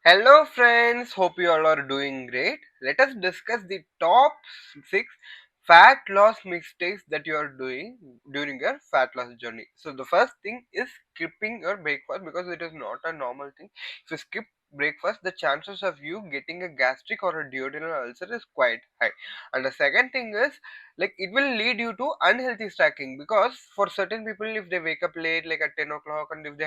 Hello, friends. Hope you all are doing great. Let us discuss the top 6 fat loss mistakes that you are doing during your fat loss journey. So, the first thing is skipping your breakfast because it is not a normal thing. If you skip breakfast, the chances of you getting a gastric or a duodenal ulcer is quite high. And the second thing is like it will lead you to unhealthy stacking because for certain people, if they wake up late, like at 10 o'clock, and if they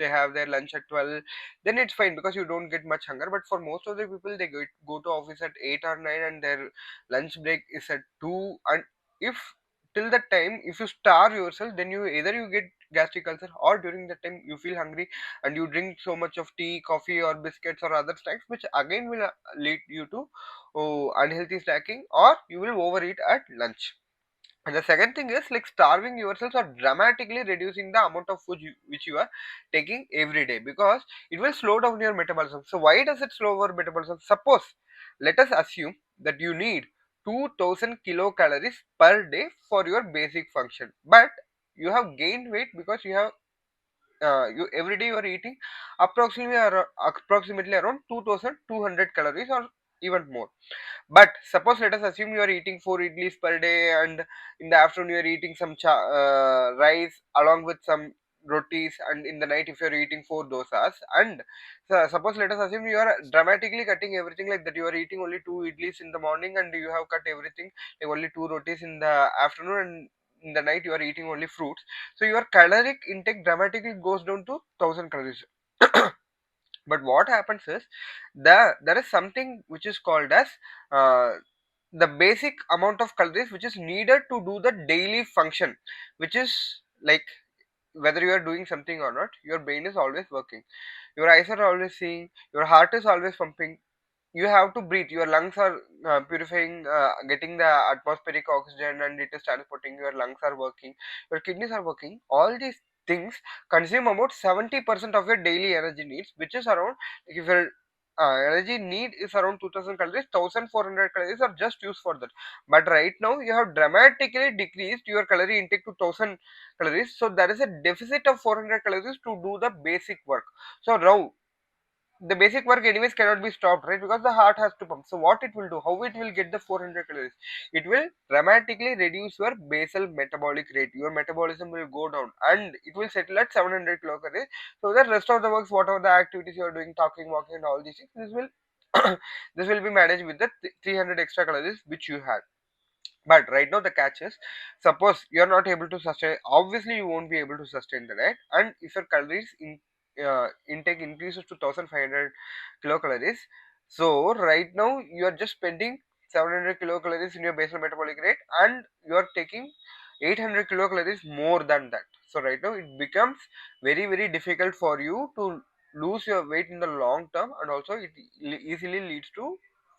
have their lunch at 12, then it's fine because you don't get much hunger. But for most of the people, they go to office at 8 or 9 and their lunch break is at 2. And if till that time, if you starve yourself, then you get gastric ulcer, or during that time you feel hungry and you drink so much of tea, coffee, or biscuits or other snacks, which again will lead you to unhealthy snacking, or you will overeat at lunch. And the second thing is like starving yourself or dramatically reducing the amount of food which you are taking every day, because it will slow down your metabolism. So why does it slow our metabolism? Suppose let us assume that you need 2000 kilocalories per day for your basic function, but you have gained weight because you every day you are eating approximately around 2200 calories or even more. But suppose let us assume you are eating 4 idlis per day, and in the afternoon you are eating some rice along with some rotis, and in the night if you are eating 4 dosas. And suppose let us assume you are dramatically cutting everything, like that you are eating only 2 idlis in the morning and you have cut everything, like only 2 rotis in the afternoon, and in the night you are eating only fruits. So your caloric intake dramatically goes down to 1000 calories. But what happens is there is something which is called as uh, the basic amount of calories which is needed to do the daily function, which is like whether you are doing something or not, your brain is always working, your eyes are always seeing, your heart is always pumping, you have to breathe, your lungs are purifying, getting the atmospheric oxygen, and it is transporting, your lungs are working, your kidneys are working. All these things consume about 70% of your daily energy needs, which is around, if your energy need is around 2000 calories, 1400 calories are just used for that. But right now you have dramatically decreased your calorie intake to 1000 calories, so there is a deficit of 400 calories to do the basic work. So now the basic work anyways cannot be stopped, right? Because the heart has to pump. So what it will do, how it will get the 400 calories, it will dramatically reduce your basal metabolic rate, your metabolism will go down and it will settle at 700 kilocalories. So the rest of the works, whatever the activities you are doing, talking, walking and all these things, this will this will be managed with the 300 extra calories which you had. But right now the catch is, suppose you are not able to sustain, obviously you won't be able to sustain the diet, and if your intake increases to 1500 kilocalories, so right now you are just spending 700 kilocalories in your basal metabolic rate, and you are taking 800 kilocalories more than that. So right now it becomes very difficult for you to lose your weight in the long term, and also it easily leads to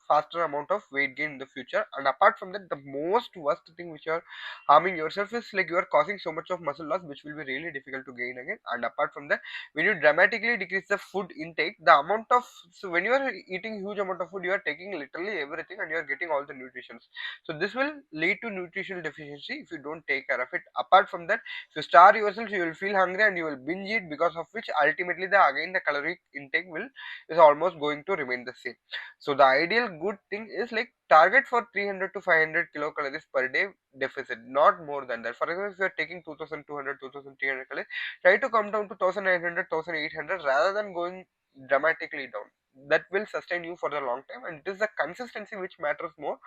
faster amount of weight gain in the future. And apart from that, the most worst thing which you are harming yourself is like you are causing so much of muscle loss, which will be really difficult to gain again. And apart from that, when you dramatically decrease the food intake, the amount of, so when you are eating huge amount of food, you are taking literally everything and you are getting all the nutritions. So this will lead to nutritional deficiency if you don't take care of it. Apart from that, if you starve yourself, you will feel hungry and you will binge eat, because of which ultimately the caloric intake will is almost going to remain the same. So the ideal good thing is like target for 300 to 500 kilocalories per day deficit, not more than that. For example, if you are taking 2200, 2300 calories, try to come down to 1900, 1800 rather than going dramatically down. That will sustain you for the long time, and it is the consistency which matters more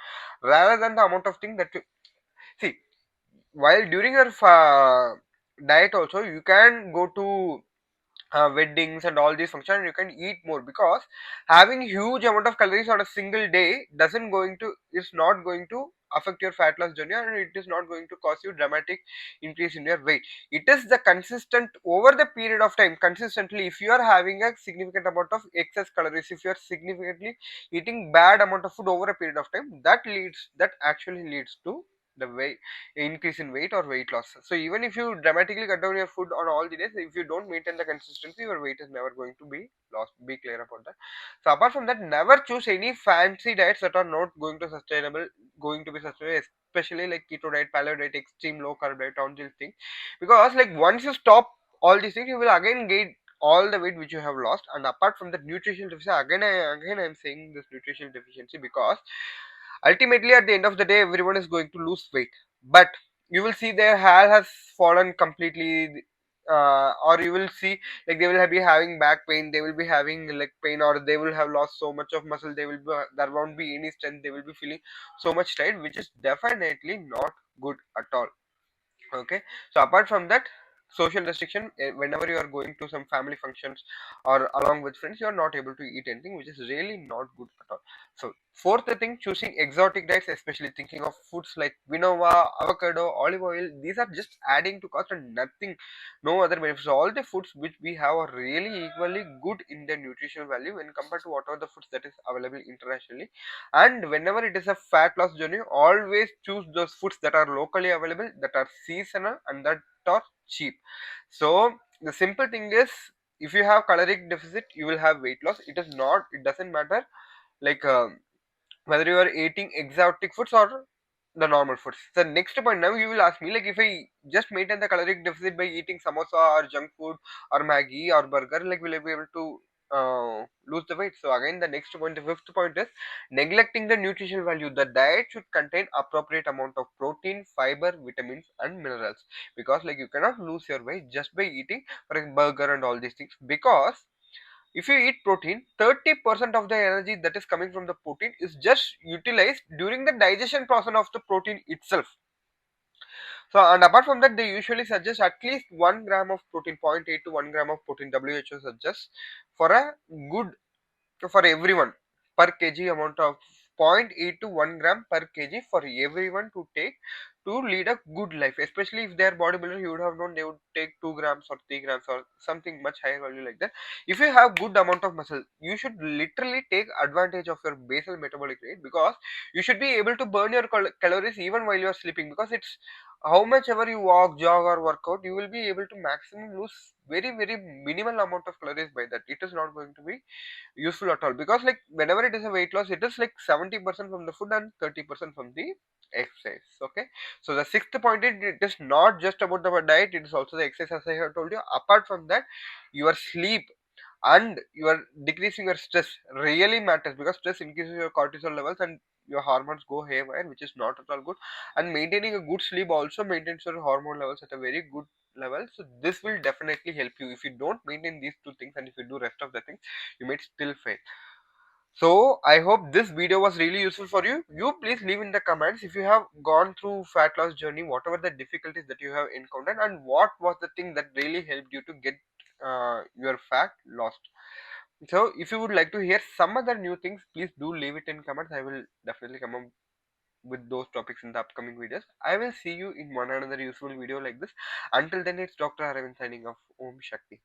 rather than the amount of thing that you see. While during your diet also, you can go to weddings and all these functions, you can eat more, because having huge amount of calories on a single day doesn't going to is not going to affect your fat loss journey, and it is not going to cause you dramatic increase in your weight. It is the consistent over the period of time, consistently, if you are having a significant amount of excess calories, if you are significantly eating bad amount of food over a period of time, that actually leads to the weight increase in weight or weight loss. So even if you dramatically cut down your food on all the days, if you don't maintain the consistency, your weight is never going to be lost. Be clear about that. So apart from that, never choose any fancy diets that are not going to be sustainable, especially like keto diet, paleo diet, extreme low carb diet, all these things. Because like once you stop all these things, you will again gain all the weight which you have lost. And apart from that nutritional deficiency, again I am saying this nutritional deficiency because ultimately at the end of the day everyone is going to lose weight, but you will see their hair has fallen completely, or you will see like they will be having back pain, they will be having leg pain, or they will have lost so much of muscle, they will be, there won't be any strength, they will be feeling so much tired, which is definitely not good at all. Okay, so apart from that, social restriction, whenever you are going to some family functions or along with friends, you are not able to eat anything, which is really not good at all. So fourth thing, choosing exotic diets, especially thinking of foods like quinoa, avocado, olive oil, these are just adding to cost and nothing, no other benefits. All the foods which we have are really equally good in their nutritional value when compared to whatever the foods that is available internationally. And whenever it is a fat loss journey, always choose those foods that are locally available, that are seasonal, and that are cheap. So the simple thing is, if you have caloric deficit, you will have weight loss. It is not, it doesn't matter like whether you are eating exotic foods or the normal foods. The next point, now you will ask me like, if I just maintain the caloric deficit by eating samosa or junk food or Maggie or burger, like will I be able to lose the weight? So again, the next point, the fifth point is neglecting the nutritional value. The diet should contain appropriate amount of protein, fiber, vitamins and minerals, because like you cannot lose your weight just by eating for a burger and all these things. Because if you eat protein, 30% of the energy that is coming from the protein is just utilized during the digestion process of the protein itself. So, and apart from that, they usually suggest at least 1 gram of protein, point 0.8 to 1 gram of protein, WHO suggests for a good, for everyone per kg amount of, point 0.8 to 1 gram per kg for everyone to take to lead a good life. Especially if they are bodybuilder, you would have known they would take 2 grams or 3 grams or something much higher value like that. If you have good amount of muscle, you should literally take advantage of your basal metabolic rate, because you should be able to burn your calories even while you are sleeping, because it's how much ever you walk, jog or work out, you will be able to maximum lose very minimal amount of calories by that. It is not going to be useful at all, because like whenever it is a weight loss, it is like 70% from the food and 30% from the exercise. Okay, so the sixth point is, it is not just about the diet, it is also the exercise, as I have told you. Apart from that, your sleep and you are decreasing your stress really matters, because stress increases your cortisol levels and your hormones go haywire, which is not at all good. And maintaining a good sleep also maintains your hormone levels at a very good level. So this will definitely help you. If you don't maintain these two things and if you do rest of the things, you might still fail. So I hope this video was really useful for you. You please leave in the comments if you have gone through fat loss journey, whatever the difficulties that you have encountered, and what was the thing that really helped you to get your fat lost. So if you would like to hear some other new things, please do leave it in comments. I will definitely come up with those topics in the upcoming videos. I will see you in one another useful video like this. Until then, it's Dr. Aravind signing off. Om Shakti.